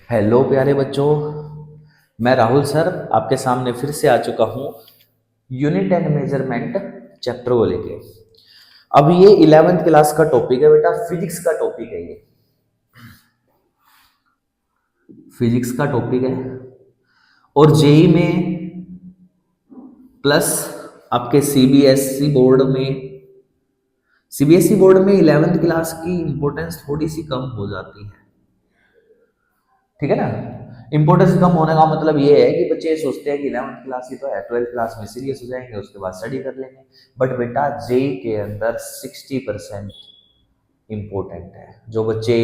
Hello प्यारे बच्चों, मैं राहुल सर आपके सामने फिर से आ चुका हूँ यूनिट एंड मेजरमेंट चैप्टर को लेके। अब ये 11th क्लास का टॉपिक है बेटा, फिजिक्स का टॉपिक है। ये फिजिक्स का टॉपिक है और जेई में प्लस आपके सीबीएसई बोर्ड में 11th क्लास की इंपॉर्टेंस थोड़ी सी कम हो जाती है। ठीक है ना। इंपॉर्टेंस कम होने का मतलब ये है कि बच्चे सोचते हैं कि 11th क्लास ही तो है, 12th क्लास में सीरियस हो जाएंगे, उसके बाद स्टडी कर लेंगे। बट बेटा जेई के अंदर 60% इम्पोर्टेंट है। जो बच्चे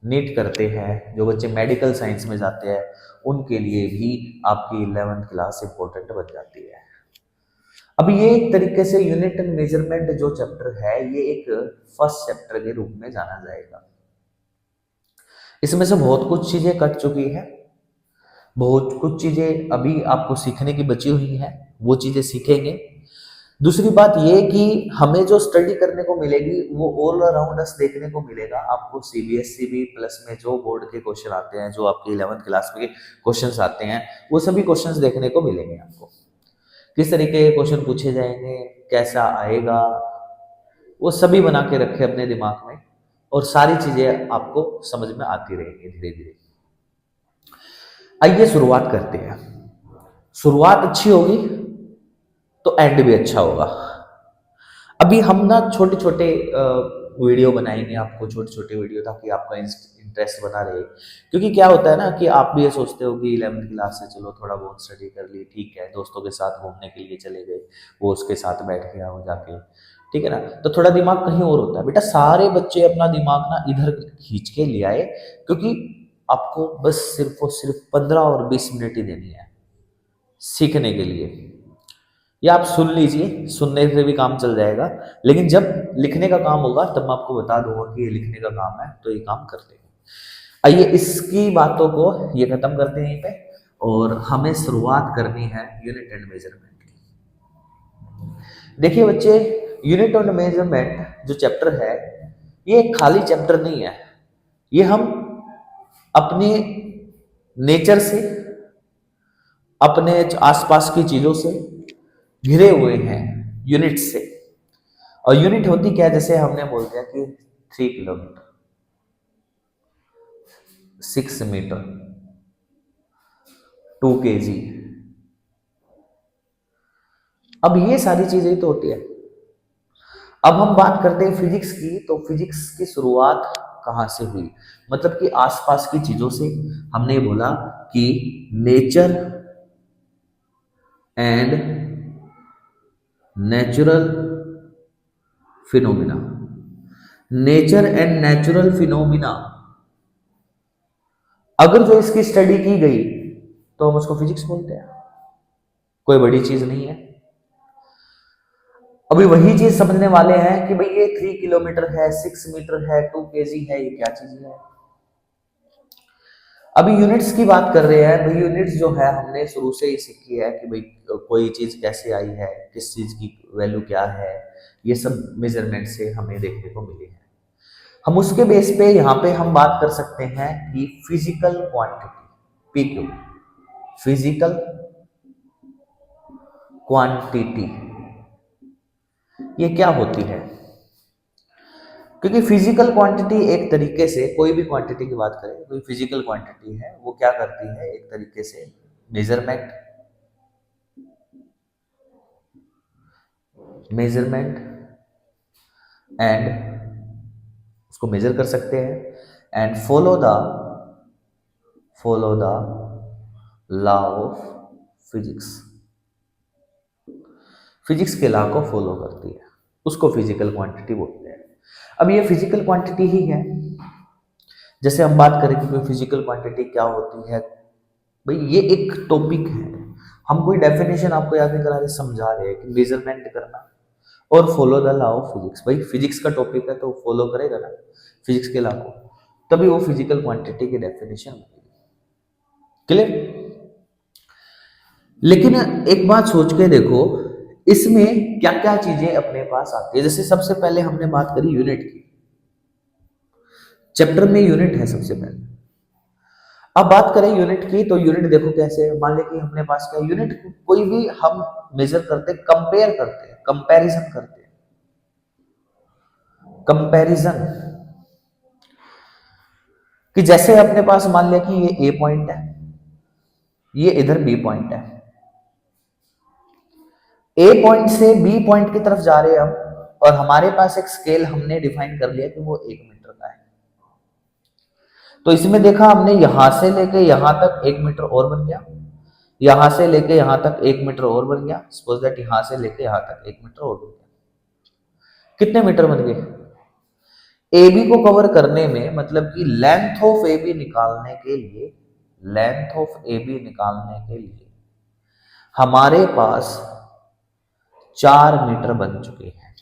नीट करते हैं, जो बच्चे मेडिकल साइंस में जाते हैं, उनके लिए भी आपकी 11th क्लास इंपॉर्टेंट बन जाती है। अब ये एक तरीके से यूनिट एंड मेजरमेंट जो चैप्टर है, ये एक फर्स्ट चैप्टर के रूप में जाना जाएगा। इसमें से बहुत कुछ चीजें कट चुकी है, बहुत कुछ चीजें अभी आपको सीखने की बची हुई है, वो चीजें सीखेंगे। दूसरी बात ये कि हमें जो स्टडी करने को मिलेगी वो ऑल अराउंड अस देखने को मिलेगा। आपको सीबीएसई भी प्लस में जो बोर्ड के क्वेश्चन आते हैं, जो आपके 11th क्लास में क्वेश्चंस आते हैं, वो सभी क्वेश्चंस देखने को मिलेंगे आपको। किस तरीके के क्वेश्चन पूछे जाएंगे, कैसा आएगा, वो सभी बना के रखे अपने दिमाग में, और सारी चीजें आपको समझ में आती रहेंगी धीरे धीरे। आइए शुरुआत करते हैं। शुरुआत अच्छी होगी तो एंड भी अच्छा होगा। अभी हम ना छोटे छोटे वीडियो बनाएंगे, आपको छोटे छोटे वीडियो, ताकि आपका इंटरेस्ट बना रहे। क्योंकि क्या होता है ना कि आप भी ये सोचते हो कि 11th क्लास से चलो थोड़ा बहुत स्टडी कर ली, ठीक है, दोस्तों के साथ घूमने के लिए चले गए, वो उसके साथ बैठ गया हो जाके, ठीक है ना, तो थोड़ा दिमाग कहीं और होता है। बेटा सारे बच्चे अपना दिमाग ना इधर खींच के ले आए, क्योंकि आपको बस सिर्फ और सिर्फ 15 और 20 मिनट ही देनी है सीखने के लिए। या आप सुन लीजिए, सुनने से भी काम चल जाएगा, लेकिन जब लिखने का काम होगा तब मैं आपको बता दूंगा कि ये लिखने का काम है, तो ये काम कर लेंगे। आइए इसकी बातों को ये खत्म करते हैं यहीं पे, और हमें शुरुआत करनी है यूनिट एंड मेजरमेंट की। देखिए बच्चे, यूनिट एंड मेजरमेंट जो चैप्टर है, ये एक खाली चैप्टर नहीं है। ये हम अपने नेचर से, अपने आसपास की चीजों से घिरे हुए हैं यूनिट से। और यूनिट होती क्या है, जैसे हमने बोल दिया कि 3 किलोमीटर, 6 मीटर, 2 kg। अब ये सारी चीजें तो होती है। अब हम बात करते हैं फिजिक्स की, तो फिजिक्स की शुरुआत कहां से हुई, मतलब कि आसपास की चीजों से। हमने बोला कि nature and natural phenomena, nature and natural phenomena, अगर जो इसकी स्टडी की गई तो हम उसको फिजिक्स बोलते हैं। कोई बड़ी चीज नहीं है। अभी वही चीज समझने वाले हैं कि भाई ये 3 किलोमीटर है, 6 मीटर है, 2 kg है, ये क्या चीज है। अभी यूनिट्स की बात कर रहे हैं। भाई यूनिट्स जो है हमने शुरू से ही सीखी है कि भाई कोई चीज कैसे आई है, किस चीज की वैल्यू क्या है, ये सब मेजरमेंट से हमें देखने को मिली है। हम उसके बेस पे यहाँ पे हम बात कर सकते हैं कि physical quantity, PQ, physical quantity, ये क्या होती है। क्योंकि फिजिकल क्वांटिटी एक तरीके से, कोई भी क्वांटिटी की बात करें, कोई फिजिकल क्वांटिटी है, वो क्या करती है, एक तरीके से मेजरमेंट, मेजरमेंट एंड उसको मेजर कर सकते हैं and follow the law of physics, physics के लॉ को फॉलो करती है, उसको फिजिकल क्वांटिटी बोलते हैं। अब ये फिजिकल क्वांटिटी ही है। जैसे हम बात करें कि फिजिकल क्वांटिटी क्या होती है, भाई ये एक टॉपिक है। हम कोई डेफिनेशन आपको याद नहीं करा रहे, समझा रहे हैं कि मेजरमेंट करना और follow the law of physics. भाई फिजिक्स का टॉपिक है तो फॉलो करेगा ना फिजिक्स के लॉ को, तभी वो फिजिकल क्वांटिटी की डेफिनेशन बनेगी। क्लियर। लेकिन एक बात सोच के देखो, इसमें क्या क्या चीजें अपने पास आती है। जैसे सबसे पहले हमने बात करी यूनिट की, चैप्टर में यूनिट है सबसे पहले। अब बात करें यूनिट की, तो यूनिट देखो कैसे है। मान लिया कि हमने पास किया यूनिट, कोई भी हम मेजर करते, कंपेयर करते हैं, कंपैरिजन करते हैं, कंपैरिजन, कि जैसे अपने पास मान लिया कि ये ए पॉइंट है, ये इधर बी पॉइंट है, ए पॉइंट से बी पॉइंट की तरफ जा रहे हैं हम, और हमारे पास एक स्केल हमने डिफाइन कर लिया कि वो 1 मीटर का है। तो इसमें देखा हमने यहां से लेके यहां तक 1 मीटर और बन गया, यहां से लेके यहां तक 1 मीटर और बन गया, सपोज दैट यहां से लेके यहां तक 1 मीटर और बन गया। कितने मीटर बन गए? ए बी को कवर करने में, मतलब कि लेंथ ऑफ ए बी निकालने के लिए, लेंथ ऑफ ए बी निकालने के लिए हमारे पास 4 मीटर बन चुके हैं।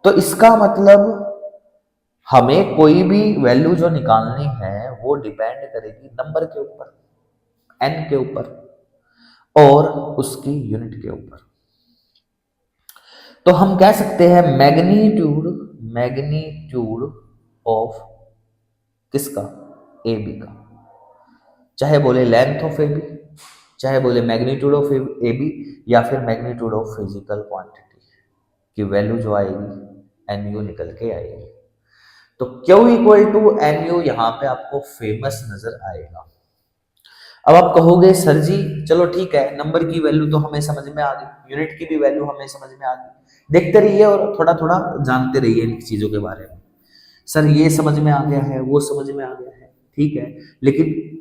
तो इसका मतलब हमें कोई भी वैल्यू जो निकालनी है वो डिपेंड करेगी नंबर के ऊपर, एन के ऊपर और उसकी यूनिट के ऊपर। तो हम कह सकते हैं मैग्नीट्यूड, मैग्नीट्यूड ऑफ किसका? ए बी का। चाहे बोले लेंथ ऑफ ए बी, चाहे बोले मैग्नीट्यूड ऑफ ए बी, या फिर मैग्नीट्यूड ऑफ फिजिकल क्वांटिटी की वैल्यू जो आएगी एन यू निकल के आएगी। तो Q equal to n u यहाँ पे आपको फेमस नजर आएगा। अब आप कहोगे सर जी चलो ठीक है, नंबर की वैल्यू तो हमें समझ में आ गई, यूनिट की भी वैल्यू हमें समझ में आ गई, देखते रहिए और थोड़ा थोड़ा जानते रहिए इन चीजों के बारे में। सर ये समझ में आ गया है, वो समझ में आ गया है, ठीक है, लेकिन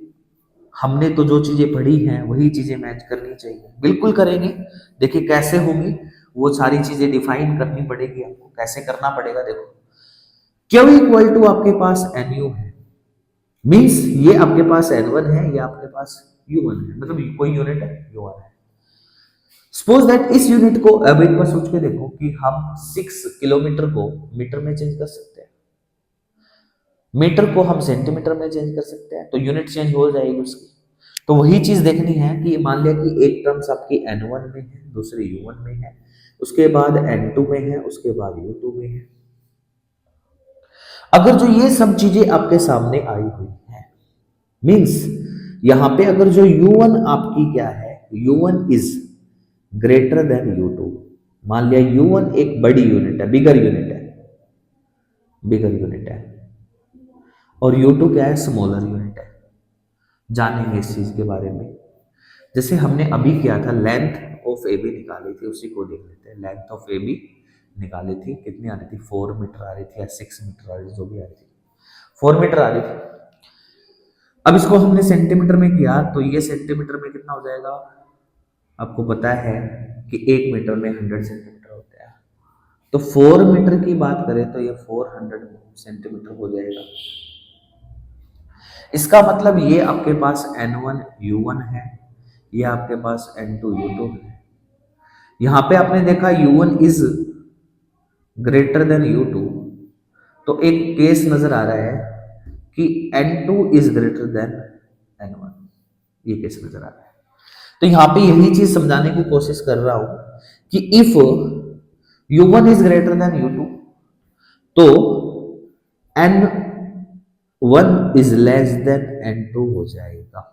हमने तो जो चीजें पढ़ी हैं वही चीजें मैच करनी चाहिए। बिल्कुल करेंगे, देखिए कैसे होगी, वो सारी चीजें डिफाइन करनी पड़ेगी आपको, कैसे करना पड़ेगा। देखो Q इक्वल टू आपके पास एन यू है, मीन्स ये आपके पास N1 है, ये आपके पास U1 है, मतलब कोई यूनिट है U1 है। सपोज दैट इस यूनिट को, अब एक बार सोच के देखो कि हम 6 किलोमीटर को मीटर में चेंज कर सकते हैं, मीटर को हम सेंटीमीटर में चेंज कर सकते हैं, तो यूनिट चेंज हो जाएगी उसकी। तो वही चीज देखनी है कि मान लिया कि एक टर्म्स आपकी N1 में है, दूसरी U1 में है, उसके बाद N2 में है, उसके बाद U2 में है। अगर जो ये सब चीजें आपके सामने आई हुई है, मीन्स यहां पे अगर जो U1 आपकी क्या है, U1 is greater than U2, मान लिया U1 एक बड़ी यूनिट है, बिगर यूनिट है, बिगर यूनिट है, और U2 क्या है, स्मॉलर यूनिट है। जानेंगे इस चीज के बारे में। जैसे हमने अभी किया था, लेंथ ऑफ ए बी निकाली थी, उसी को देख लेते हैं। लेंथ ऑफ ए बी निकाली थी, कितनी आ रही थी, 4 मीटर आ रही थी या 6 मीटर आ रही थी, जो भी आ रही थी, 4 मीटर आ रही थी। अब इसको हमने सेंटीमीटर में किया, तो ये सेंटीमीटर में कितना हो जाएगा, आपको पता है कि 1 मीटर में 100 सेंटीमीटर होता है। तो 4 मीटर की बात करें तो ये 400 सेंटीमीटर हो जाएगा। इसका मतलब ये आपके पास N1 U1 है, ये आपके पास N2 U2 है। यहां पे आपने देखा U1 is greater than U2, तो एक केस नजर आ रहा है कि N2 is greater than N1, ये केस नजर आ रहा है। तो यहां पे यही चीज समझाने की कोशिश कर रहा हूं कि if U1 is greater than U2, तो N1 is less than N2 हो जाएगा।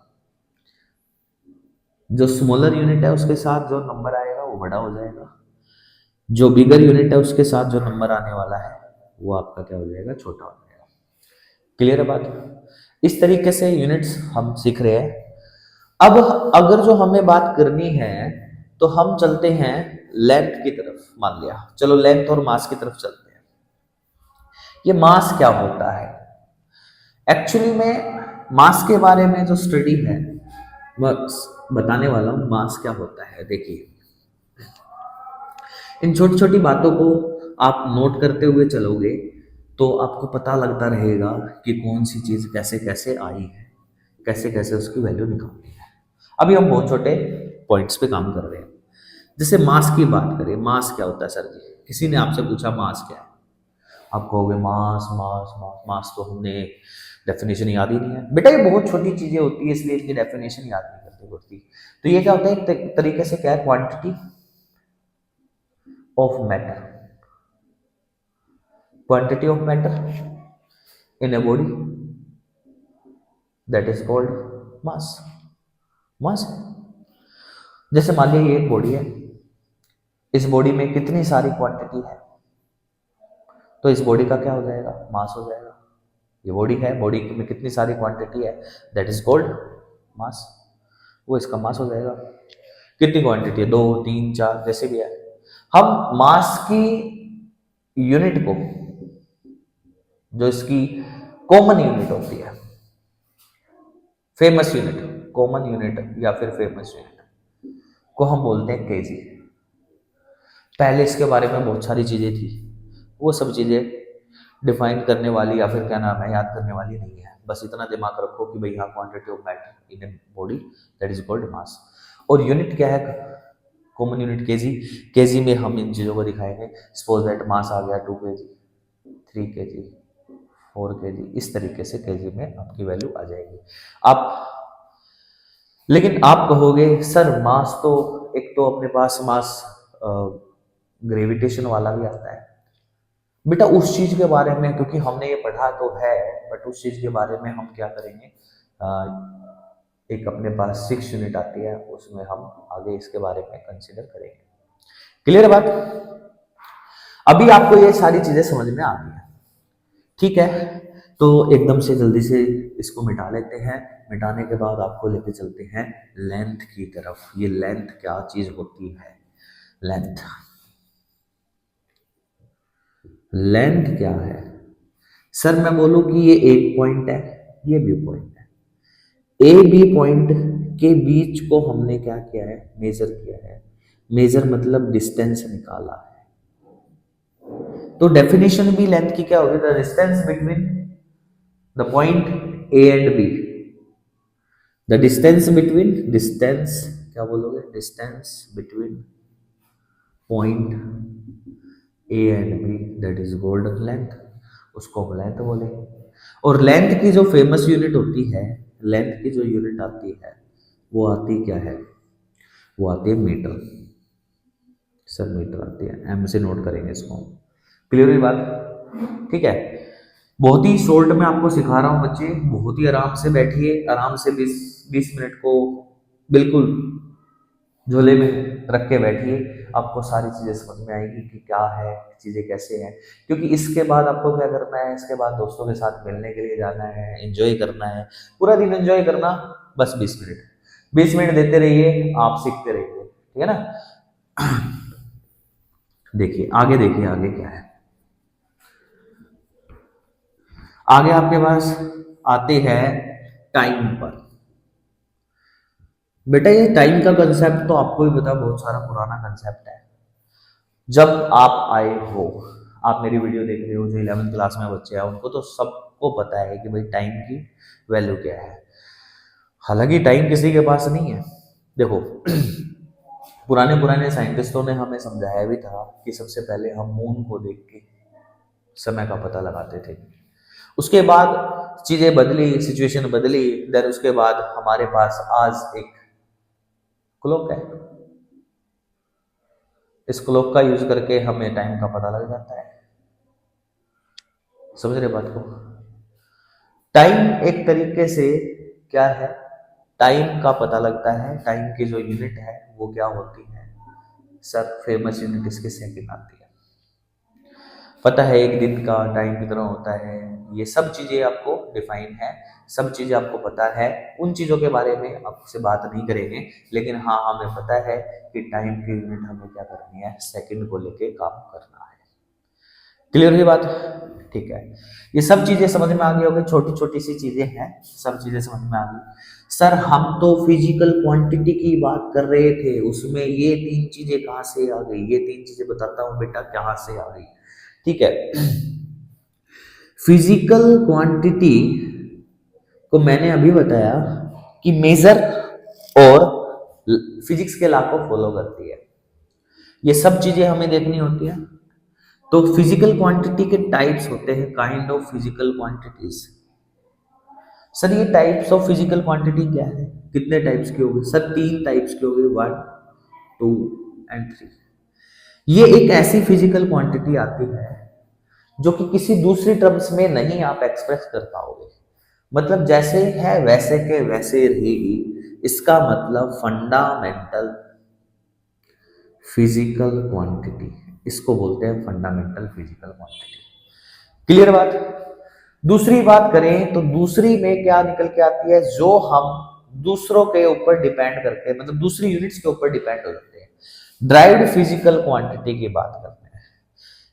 जो स्मॉलर यूनिट है उसके साथ जो नंबर आएगा वो बड़ा हो जाएगा, जो बिगर यूनिट है उसके साथ जो नंबर आने वाला है वो आपका क्या हो जाएगा, छोटा हो जाएगा। क्लियर है बात? इस तरीके से यूनिट्स हम सीख रहे हैं। अब अगर जो हमें बात करनी है तो हम चलते हैं लेंथ की तरफ। मान लिया, चलो लेंथ और मास की तरफ चलते हैं। ये मास क्या होता है? एक्चुअली में मास के बारे में जो स्टडी है मैं बताने वाला हूं, मास क्या होता है। देखिए इन छोटी छोटी बातों को आप नोट करते हुए चलोगे तो आपको पता लगता रहेगा कि कौन सी चीज कैसे कैसे आई है, कैसे कैसे उसकी वैल्यू निकालनी है। अभी हम बहुत छोटे पॉइंट्स पे काम कर रहे हैं। जैसे मास की बात करें, मास क्या होता है सर जी? किसी ने आपसे पूछा मास क्या है, आप कहोगे मास मास मास मास, तो हमने डेफिनेशन याद ही नहीं है। बेटा ये बहुत छोटी चीजें होती है इसलिए इनकी डेफिनेशन याद नहीं करते पड़ती। तो ये क्या होता है, एक तरीके से क्या है, quantity of matter, quantity of matter in a body. That is called mass. Mass. जैसे मान लीजिए एक बॉडी है, इस बॉडी में कितनी सारी क्वांटिटी है, तो इस बॉडी का क्या हो जाएगा, मास हो जाएगा। ये बॉडी है, बॉडी में कितनी सारी क्वांटिटी है, दैट इज कॉल्ड मास। वो इसका मास हो जाएगा। कितनी क्वांटिटी है, 2 3 4 जैसे भी है। हम मास की यूनिट को, जो इसकी कॉमन यूनिट होती है, फेमस यूनिट, कॉमन यूनिट या फिर फेमस यूनिट को हम बोलते हैं केजी। पहले इसके बारे में बहुत सारी चीजें थी, वो सब चीजें डिफाइन करने वाली या फिर क्या नाम है, याद करने वाली नहीं है। बस इतना दिमाग रखो कि भाई हाँ, quantity of matter in a body that is called मास। और यूनिट क्या है, कॉमन यूनिट केजी। केजी में हम इन चीज़ों को दिखाएंगे। सपोज दैट मास आ गया 2 केजी, 3 केजी, 4 केजी, इस तरीके से केजी में आपकी वैल्यू आ जाएगी। आप लेकिन आप कहोगे सर मास तो, एक तो अपने पास मास ग्रेविटेशन वाला भी आता है। बेटा उस चीज के बारे में, क्योंकि हमने ये पढ़ा तो है, बट उस चीज के बारे में हम क्या करेंगे, एक अपने पास 6 यूनिट आती है, उसमें हम आगे इसके बारे में कंसीडर करेंगे। क्लियर बात? अभी आपको ये सारी चीजें समझ में आ गई है, ठीक है? तो एकदम से जल्दी से इसको मिटा लेते हैं। मिटाने के बाद आपको लेके चलते हैं लेंथ की तरफ। ये लेंथ क्या चीज होती है? लेंथ, लेंथ क्या है? सर मैं बोलूं कि ये एक पॉइंट है, ये बी पॉइंट है, ए बी पॉइंट के बीच को हमने क्या किया है, मेजर किया है। मेजर मतलब डिस्टेंस निकाला है। तो डेफिनेशन भी लेंथ की क्या होगी, the distance between the point A and B. The distance between, distance क्या बोलोगे, distance between point A and B that is called length. उसको हम लेंथ बोलेंगे। और लेंथ की जो फेमस यूनिट होती है, लेंथ की जो यूनिट आती है वो आती क्या है, वो आती है मीटर। सर मीटर आती है, एम से नोट करेंगे इसको। क्लियर हुई बात? ठीक है। बहुत ही शॉर्ट में आपको सिखा रहा हूँ बच्चे, बहुत ही आराम से बैठिए, आराम से 20 मिनट को बिल्कुल झोले में रख के बैठिए। आपको सारी चीज़ें समझ में आएगी कि क्या है, चीज़ें कैसे हैं। क्योंकि इसके बाद आपको क्या करना है, इसके बाद दोस्तों के साथ मिलने के लिए जाना है, एंजॉय करना है, पूरा दिन एंजॉय करना। बस 20 मिनट देते रहिए, आप सीखते रहिए, ठीक है ना? देखिए आगे, देखिए आगे क्या है। आगे आपके पास आते हैं टाइम पर। बेटा ये टाइम का कंसेप्ट तो आपको भी पता, बहुत सारा पुराना कंसेप्ट है। जब आप आए हो, आप मेरी वीडियो देख रहे हो, जो 11th क्लास में बच्चे हैं उनको तो सबको पता है कि भाई टाइम की वैल्यू क्या है। हालांकि टाइम किसी के पास नहीं है। देखो पुराने पुराने साइंटिस्टों ने हमें समझाया भी था कि सबसे पहले हम मून को देख के समय का पता लगाते थे। उसके बाद चीजें बदली, सिचुएशन बदली, देन उसके बाद हमारे पास आज एक क्लॉक है। इस क्लॉक का यूज करके हमें टाइम का पता लग जाता है। समझ रहे बात को? टाइम एक तरीके से क्या है, टाइम का पता लगता है। टाइम की जो यूनिट है वो क्या होती है, सर फेमस यूनिट इसकी सेकंड आती है। पता है एक दिन का टाइम कितना होता है, ये सब चीजें आपको डिफाइन है, सब चीजें आपको पता है। उन चीजों के बारे में आपसे बात नहीं करेंगे, लेकिन हाँ हमें पता है कि टाइम की यूनिट हमें क्या करनी है, सेकंड को लेके काम करना है। क्लियर हुई बात? ठीक है। ये सब चीजें समझ में आ गई होगी, छोटी छोटी सी चीजें हैं, सब चीजें समझ में आ गई। सर हम तो फिजिकल क्वांटिटी की बात कर रहे थे, उसमें ये 3 चीजें कहाँ से आ गई? ये 3 चीजें बताता हूँ बेटा कहाँ से आ गई। ठीक है। फिजिकल क्वांटिटी को मैंने अभी बताया कि मेजर और फिजिक्स के लॉ को फॉलो करती है। ये सब चीजें हमें देखनी होती है। तो फिजिकल क्वांटिटी के टाइप्स होते हैं, kind of physical quantities. Sir ये टाइप्स ऑफ फिजिकल क्वांटिटी क्या है, कितने टाइप्स के होंगे? सर 3 टाइप्स के होंगे, 1 2 एंड 3। ये एक ऐसी फिजिकल क्वांटिटी आती है जो कि किसी दूसरी टर्म्स में नहीं आप एक्सप्रेस कर पाओगे। मतलब जैसे है वैसे के वैसे रहेगी, इसका मतलब फंडामेंटल फिजिकल क्वांटिटी, इसको बोलते हैं फंडामेंटल फिजिकल क्वांटिटी। क्लियर बात। दूसरी बात करें तो दूसरी में क्या निकल के आती है, जो हम दूसरों के ऊपर डिपेंड करके, मतलब दूसरी यूनिट्स के ऊपर डिपेंड हो जाते हैं। ड्राइव्ड फिजिकल क्वांटिटी की बात करते हैं,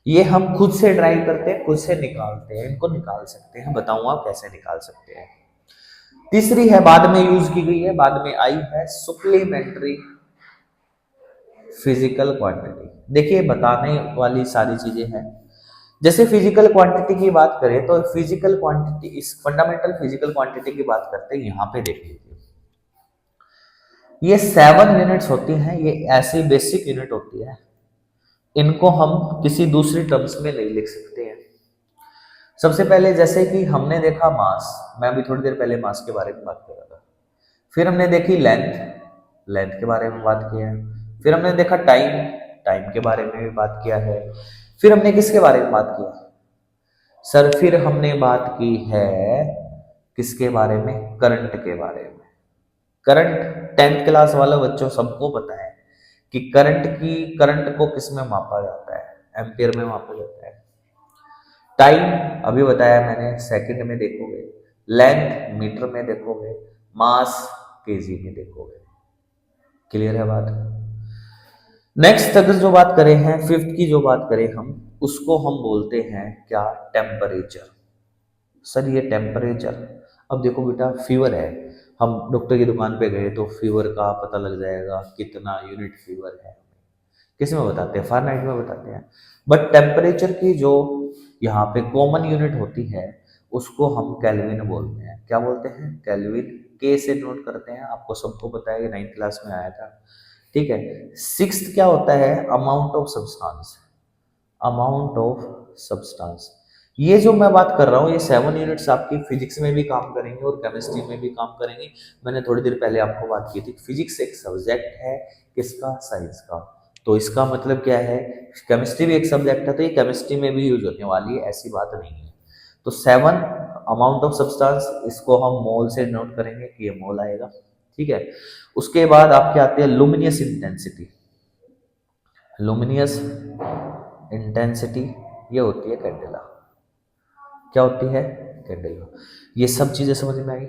ये हम खुद से ड्राइव करते हैं, खुद से निकालते हैं, इनको निकाल सकते हैं, बताऊंगा कैसे निकाल सकते हैं। तीसरी है, बाद में यूज की गई है, बाद में आई है, सुप्लीमेंट्री फिजिकल क्वांटिटी। देखिए बताने वाली सारी चीजें हैं। जैसे फिजिकल क्वांटिटी की बात करें तो फिजिकल क्वांटिटी, इस फंडामेंटल फिजिकल क्वांटिटी की बात करते हैं, यहाँ पे देख लीजिए, ये 7 यूनिट्स होती हैं, ये ऐसी बेसिक यूनिट होती है, इनको हम किसी दूसरी टर्म्स में नहीं लिख सकते हैं। सबसे पहले जैसे कि हमने देखा मास, मैं अभी थोड़ी देर पहले मास के बारे में बात कर रहा था, फिर हमने देखी लेंथ, लेंथ के बारे में बात किया है, फिर हमने देखा टाइम, टाइम के बारे में भी बात किया है, फिर हमने किसके बारे में बात किया सर, फिर हमने बात की है किसके बारे में, करंट के बारे में। करंट 10th क्लास वाला बच्चों सबको पता है कि करंट को किस में मापा जाता है, एम्पियर में मापा जाता है। टाइम अभी बताया मैंने, सेकंड में देखोगे, लेंथ मीटर में देखोगे, मास केजी में देखोगे। क्लियर है बात। नेक्स्ट अगर जो बात करें हैं, फिफ्थ की जो बात करें हम, उसको हम बोलते हैं क्या, टेम्परेचर। सर ये टेम्परेचर, अब देखो बेटा फीवर है, हम डॉक्टर की दुकान पे गए तो फीवर का पता लग जाएगा कितना यूनिट फीवर है, किस में बताते हैं, फ़ारेनहाइट में बताते हैं। बट टेम्परेचर की जो यहाँ पे कॉमन यूनिट होती है उसको हम केल्विन बोलते हैं। क्या बोलते हैं, केल्विन, के से नोट करते हैं, आपको सबको पता है कि 9th क्लास में आया था। ठीक है। सिक्स्थ क्या होता है, amount of substance, amount of substance. ये जो मैं बात कर रहा हूँ, ये 7 यूनिट्स आपकी फिजिक्स में भी काम करेंगे और केमिस्ट्री में भी काम करेंगे। मैंने थोड़ी देर पहले आपको बात की थी, फिजिक्स एक सब्जेक्ट है किसका, साइंस का, तो इसका मतलब क्या है, केमिस्ट्री भी एक सब्जेक्ट है, तो ये केमिस्ट्री में भी यूज होने वाली है, ऐसी बात नहीं है। तो 7 अमाउंट ऑफ सब्सटेंस, इसको हम मोल से नोट करेंगे कि ये मोल आएगा। ठीक है। उसके बाद आपके आते हैं लुमिनियस इंटेंसिटी, लुमिनियस इंटेंसिटी ये होती है कैंडेला। क्या होती है, कैंडेला। ये सब चीजें समझ में आई।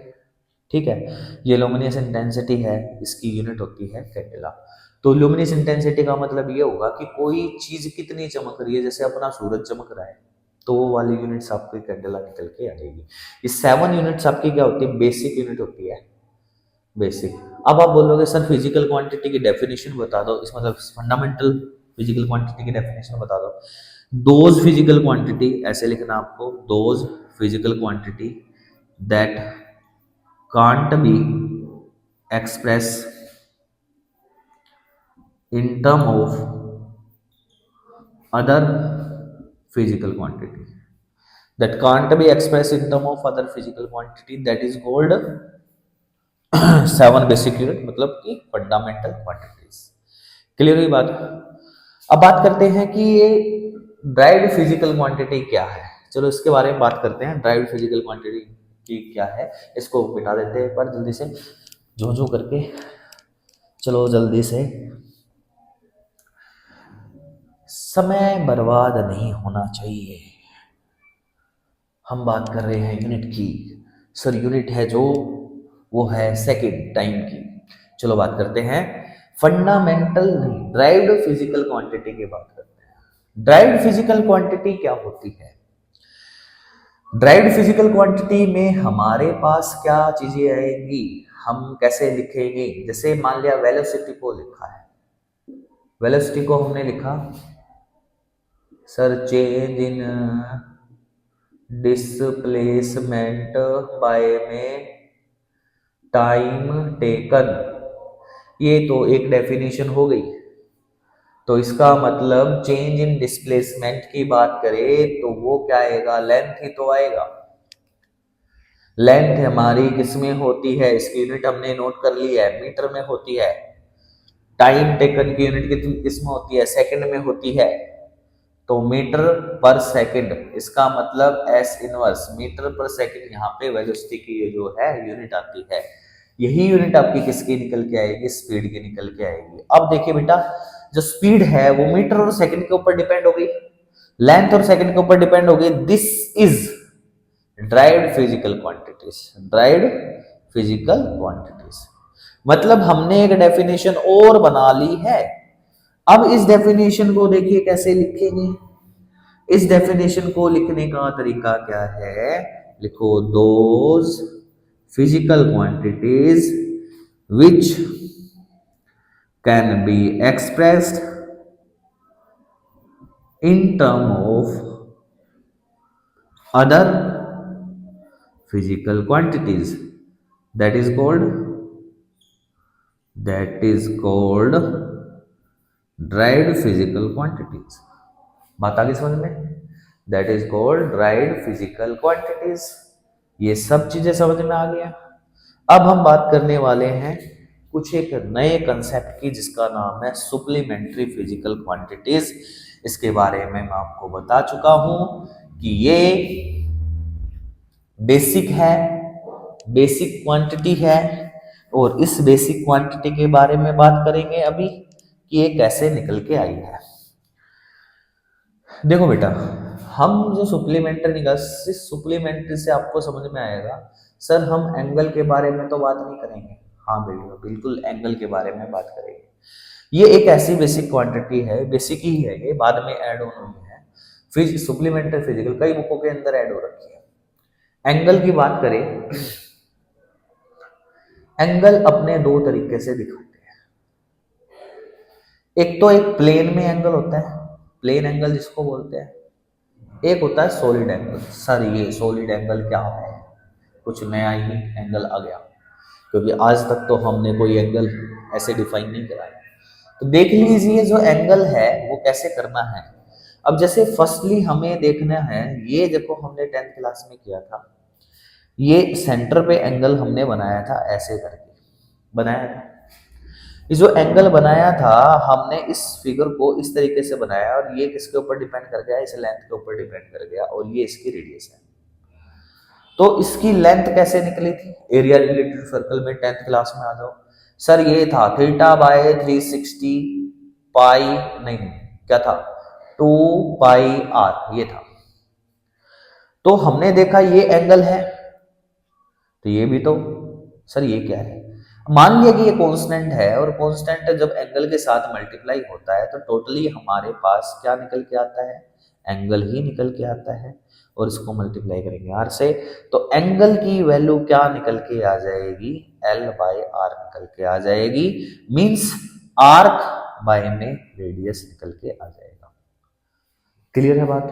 ठीक है। ये लुमिनियस इंटेंसिटी है, इसकी यूनिट होती है कैंडेला। तो लुमिनियस इंटेंसिटी का मतलब ये होगा कि कोई चीज कितनी चमक रही है, जैसे अपना सूरज चमक रहा है, तो वो वाली यूनिट्स आपकी कैंडेला निकल के आएगी। ये 7 यूनिट्स आपकी क्या होती है, बेसिक यूनिट होती है, बेसिक। अब आप बोलोगे सर फिजिकल क्वांटिटी की डेफिनेशन बता दो, इस मतलब फंडामेंटल फिजिकल क्वांटिटी की डेफिनेशन बता दो। दोज फिजिकल क्वांटिटी, ऐसे लिखना आपको, those physical quantity that can't be express in term of other physical quantity, that can't be expressed in term of other physical quantity, that is called 7 basic unit, मतलब कि fundamental quantities. Clear हुई बात। अब बात करते हैं कि ये ड्राइव्ड फिजिकल क्वांटिटी क्या है, चलो इसके बारे में बात करते हैं। ड्राइव्ड फिजिकल क्वांटिटी की क्या है, इसको बिठा देते हैं एक बार जल्दी से, जो करके, चलो जल्दी से, समय बर्बाद नहीं होना चाहिए। हम बात कर रहे हैं यूनिट की, सर यूनिट है जो, वो है सेकंड, टाइम की। चलो बात करते हैं फंडामेंटल नहीं, ड्राइव्ड फिजिकल क्वांटिटी की बात करते हैं। ड्राइव्ड फिजिकल क्वांटिटी क्या होती है, ड्राइव्ड फिजिकल क्वांटिटी में हमारे पास क्या चीजें आएंगी, हम कैसे लिखेंगे। जैसे मान लिया वेलोसिटी को लिखा है, वेलोसिटी को हमने लिखा sir change in displacement bye में टाइम टेकन, ये तो एक डेफिनेशन हो गई। तो इसका मतलब चेंज इन डिस्प्लेसमेंट की बात करें तो वो क्या आएगा, लेंथ ही तो आएगा। लेंथ हमारी किसमें होती है, इसकी यूनिट हमने नोट कर ली है, मीटर में होती है। टाइम टेकन की यूनिट किसमें होती है, सेकंड में होती है। तो मीटर पर सेकंड, इसका मतलब एस इनवर्स मीटर पर सेकंड, यहाँ पे वेलोसिटी की ये जो है यूनिट आती है। यही यूनिट आपकी किसकी निकल के आएगी, स्पीड की निकल के आएगी। अब देखिए बेटा, जो स्पीड है वो मीटर और सेकंड के ऊपर डिपेंड हो गई, लेंथ और सेकंड के ऊपर डिपेंड हो गई। This is derived physical quantities, derived physical quantities. मतलब हमने एक डेफिनेशन और बना ली है। अब इस डेफिनेशन को देखिए कैसे लिखेंगे। इस डेफिनेशन को लिखने का तरीका क्या है, लिखो those physical quantities which can be expressed in term of other physical quantities, that is called derived physical quantities। बात आगे समझ में, that is called derived physical quantities। ये सब चीजें समझ में आ गया। अब हम बात करने वाले हैं कुछ एक नए कंसेप्ट की, जिसका नाम है सुप्लीमेंट्री फिजिकल क्वांटिटीज। इसके बारे में मैं आपको बता चुका हूं कि ये बेसिक है, बेसिक क्वांटिटी है, और इस बेसिक क्वांटिटी के बारे में बात करेंगे अभी कि ये कैसे निकल के आई है। देखो बेटा, हम जो सुप्लीमेंट्री निकाल, सुप्लीमेंट्री से आपको समझ में आएगा सर हम एंगल के बारे में तो बात नहीं करेंगे। हाँ बेटा, बिल्कुल एंगल के बारे में बात करेंगे। ये एक ऐसी बेसिक क्वांटिटी है, बेसिक ही है, ये बाद में ऐड ऑन हुई है। फिर सुप्लीमेंट्री फिजिकल कई बुकों के अंदर ऐड हो रखी है। एंगल की बात करें, एंगल अपने दो तरीके से दिखाते हैं। एक तो एक प्लेन में एंगल होता है, प्लेन एंगल जिसको बोलते हैं। एक होता है सॉलिड एंगल। सर ये सॉलिड एंगल क्या है, कुछ नया ही एंगल आ गया, क्योंकि आज तक तो हमने कोई एंगल ऐसे डिफाइन नहीं कराया। तो देख लीजिए जो एंगल है वो कैसे करना है। अब जैसे फर्स्टली हमें देखना है, ये देखो हमने 10th क्लास में किया था, ये सेंटर पे एंगल हमने बनाया था, ऐसे करके बनाया था। ये जो एंगल बनाया था हमने इस फिगर को इस तरीके से बनाया, और ये किसके ऊपर डिपेंड कर गया, इस लेंथ के ऊपर डिपेंड कर गया, और ये इसकी रेडियस है। तो इसकी लेंथ कैसे निकली थी, एरिया रिलेटेड सर्कल में 10th क्लास में आ जाओ। सर ये था थीटा बाय 360 पाई, नहीं क्या था, 2 पाई आर, ये था। तो हमने देखा ये एंगल है, तो ये भी तो, सर ये क्या है, मान लिया कि ये कांस्टेंट है, और कांस्टेंट जब एंगल के साथ मल्टीप्लाई होता है तो टोटली हमारे पास क्या निकल के आता है, एंगल ही निकल के आता है। और इसको मल्टीप्लाई करेंगे आर से, तो एंगल की वैल्यू क्या निकल के आ जाएगी, एल बाय आर निकल के आ जाएगी। मींस आर्क बाय में रेडियस निकल के आ जाएगा। क्लियर है बात।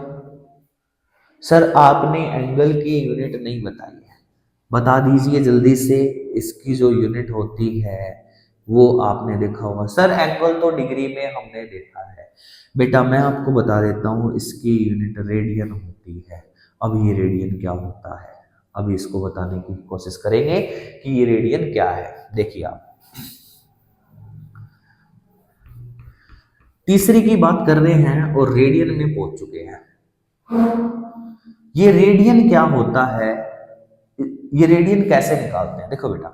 सर आपने एंगल की यूनिट नहीं बताई है, बता दीजिए जल्दी से, इसकी जो यूनिट होती है वो आपने देखा होगा। सर एंगल तो डिग्री में हमने देखा है। बेटा मैं आपको बता देता हूँ, इसकी यूनिट रेडियन होती है। अब ये रेडियन क्या होता है, अभी इसको बताने की कोशिश करेंगे कि ये रेडियन क्या है। देखिए आप तीसरी की बात कर रहे हैं और रेडियन में पहुंच चुके हैं। ये रेडियन क्या होता है, ये रेडियन कैसे निकालते हैं, देखो बेटा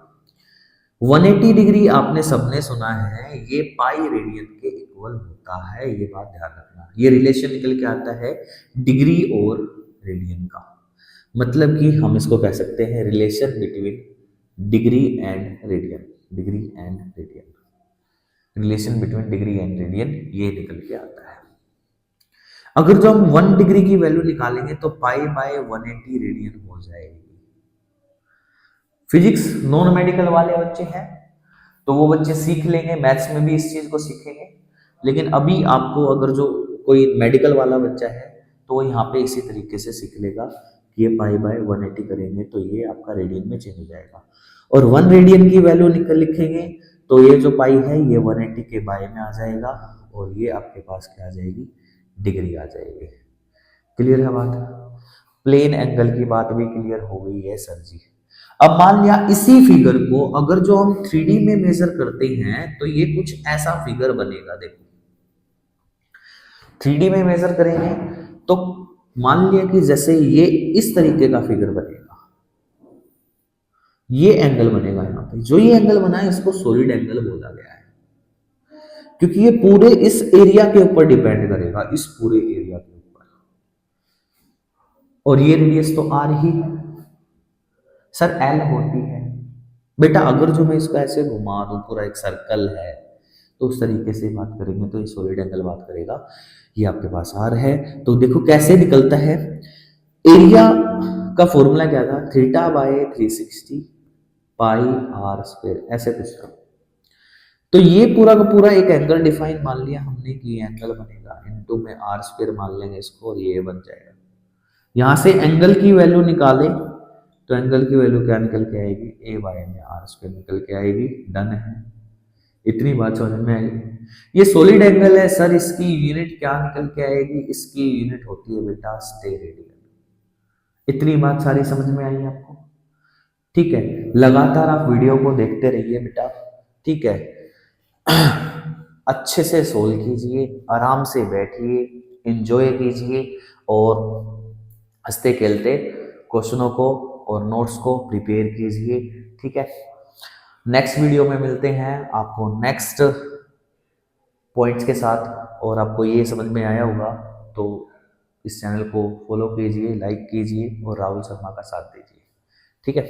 180 डिग्री आपने सबने सुना है, ये पाई रेडियन के इक्वल होता है, ये बात ध्यान रखना। ये रिलेशन निकल के आता है डिग्री और रेडियन का, मतलब कि हम इसको कह सकते हैं relation between degree and radian, degree and radian, relation between degree and radian, ये निकल के आता है। अगर जो हम 1 डिग्री की वैल्यू निकालेंगे तो पाई बाय 180 रेडियन हो जाएगी। फिजिक्स नॉन मेडिकल वाले बच्चे हैं तो वो बच्चे सीख लेंगे, मैथ्स में भी इस चीज को सीखेंगे। लेकिन अभी आपको अगर जो कोई मेडिकल वाला बच्चा है तो वो यहाँ पे इसी तरीके से सीख लेगा कि ये पाई बाय 180 करेंगे तो ये आपका रेडियन में चेंज हो जाएगा, और 1 रेडियन की वैल्यू लिखेंगे तो ये जो पाई है ये 180 के बाय में आ जाएगा, और ये आपके पास क्या आ जाएगी, डिग्री आ जाएगी। क्लियर है बात। प्लेन एंगल की बात भी क्लियर हो गई है सर जी। अब मान लिया इसी फिगर को अगर जो हम 3D में मेजर करते हैं तो ये कुछ ऐसा फिगर बनेगा। देखो 3D में मेजर करेंगे तो मान लिया कि जैसे ये इस तरीके का फिगर बनेगा, ये एंगल बनेगा यहाँ पे, जो ये एंगल बना है इसको सॉलिड एंगल बोला गया है, क्योंकि ये पूरे इस एरिया के ऊपर डिपेंड करेगा, इस पूरे एरिया के ऊपर। और ये रेडियस तो आर ही सर एल होती है बेटा। अगर जो मैं इसको ऐसे घुमा दूं, पूरा एक सर्कल है, तो उस तरीके से बात करेंगे तो ये सॉलिड एंगल बात करेगा। ये आपके पास आर है, तो देखो कैसे निकलता है। एरिया का फॉर्मूला क्या था, theta by 360 pi r square, ऐसे कुछ था। तो ये पूरा का पूरा एक एंगल डिफाइन मान लिया हमने कि एंगल बनेगा, इनटू में आर स्क्वायर मान लेंगे इसको, और ये बन जाएगा। यहां से एंगल की वैल्यू निकाले तो एंगल की वैल्यू क्या निकल के आएगी, ए बाय में आर स्क्वायर निकल के आएगी। डन है, इतनी बात समझ में आई। ये सॉलिड एंगल है सर, इसकी यूनिट क्या निकल के आएगी, इसकी यूनिट होती है बेटा स्टेरेडियन। इतनी बात सारी समझ में आई आपको? ठीक है, लगातार आप वीडियो को देखते रहिए बेटा, ठीक है। अच्छे से सोल्व कीजिए, आराम से बैठिए, एंजॉय कीजिए, और हंसते खेलते क्वेश्चनों को और नोट्स को प्रिपेयर कीजिए, ठीक है। नेक्स्ट वीडियो में मिलते हैं आपको नेक्स्ट पॉइंट्स के साथ, और आपको ये समझ में आया होगा तो इस चैनल को फॉलो कीजिए, लाइक कीजिए और राहुल शर्मा का साथ दीजिए, ठीक है।